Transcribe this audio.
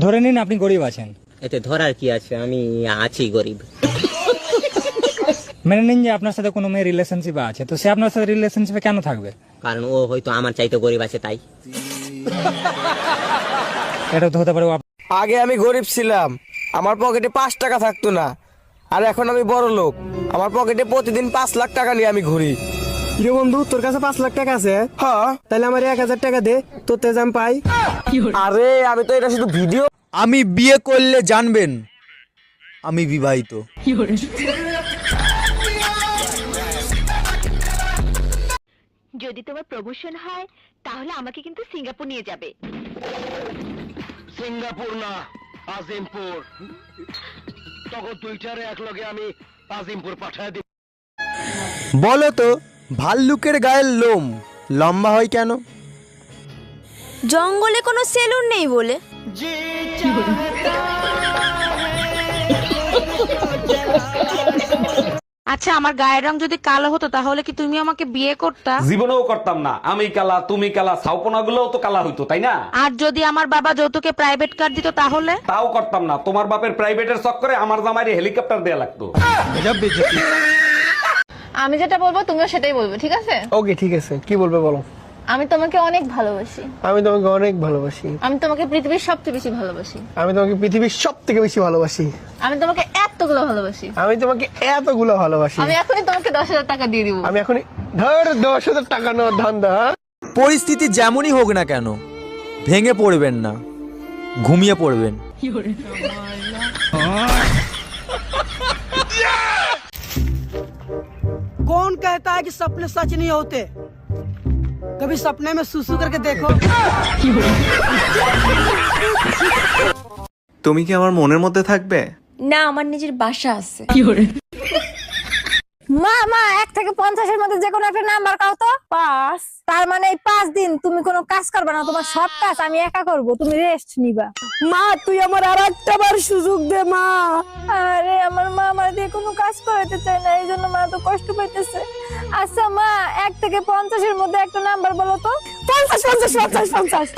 ধরে নিন আপনি গরিব আছেন। এতে ধরার কি আছে, আমি আছি গরিব। মেনে নিন যে আপনার সাথে কোনো মেয়ে রিলেশনশিপে আছে, তো সে আপনার সাথে রিলেশনশিপে কেন থাকবে? কারণ ও হয়তো আমার চাইতে গরিব আছে তাই। এটা তো হতে পারে আগে আমি গরিব ছিলাম, আমার পকেটে 5 টাকা থাকতো না, আর এখন আমি বড় লোক, আমার পকেটে প্রতিদিন 5 লাখ টাকা নিয়ে আমি ঘুরি। রে বন্ধু, তোর কাছে 5 লাখ টাকা আছে? হ্যাঁ। তাহলে আমার 1000 টাকা দে, তোর তেজ আমি পাই। আরে আমি তো এটা শুধু ভিডিও। আমি বিয়ে করলে জানবেন আমি বিবাহিত। যদি তোমার প্রমোশন হয় তাহলে আমাকে কিন্তু সিঙ্গাপুর নিয়ে যাবে। সিঙ্গাপুর না, আজিমপুর। তখন দুইটারে একলগে আমি আজিমপুর পাঠায় দিব। বলো তো, ভাল্লুকের গায়ের লোম লম্বা হয় কেন? জঙ্গলে কোনো সেলুন নেই বলে। আচ্ছা, আমার গায়ের রং যদি কালো হতো তাহলে কি তুমি আমাকে বিয়ে করতা? জীবনেও করতাম না। আমি কালা, তুমি কালা, ছাউপনা গুলোও তো কালা হইতো, তাই না? আর যদি আমার বাবা যৌতুকে প্রাইভেট কার দিত তাহলে? তাও করতাম না। তোমার বাপের প্রাইভেটের চক্করে আমার জামাইরে হেলিকপ্টার দেয়া লাগতো। আমি যেটা বলবো তুমিও সেটাই বলবে, ঠিক আছে? ওকে, ঠিক আছে। কি বলবে বলো? আমি তোমাকে অনেক ভালোবাসি। আমি তোমাকে অনেক ভালোবাসি। আমি তোমাকে পৃথিবীর সবচেয়ে বেশি ভালোবাসি। আমি তোমাকে পৃথিবীর সবথেকে বেশি ভালোবাসি। আমি তোমাকে এতগুলো ভালোবাসি। আমি তোমাকে এতগুলো ভালোবাসি। আমি এখনই তোমাকে 10,000 টাকা দিয়ে দিব। আমি এখনই ধর 10,000 টাকা নেওয়ার ধান্দা। পরিস্থিতি যেমনই হোক না কেন, ভেঙে পড়বেন না, ঘুমিয়ে পড়বেন। कौन कहता है कि सपने सच नहीं होते? कभी सपने में सुसु करके देखो। তুমি কি আমার মনের মধ্যে থাকবে? না, আমার নিজের বাসা আছে। মা মা 1 থেকে 50 এর মধ্যে যে কোনো একটা নাম্বার কাও তো। 5। তার মানে এই 5 দিন তুমি কোনো কাজ করবে না, তোমার সব কাজ আমি একা করব, তুমি রেস্ট নিবা। মা তুই আমার আরেকটা বার সুযোগ দে মা। আরে আমার মা আমার দিয়ে কোনো কাজ করাতে চায় না, এইজন্য মা তো কষ্ট পাইতেছে। আচ্ছা মা 1 থেকে 50 এর মধ্যে একটা নাম্বার বলো তো। 50 50 50 50।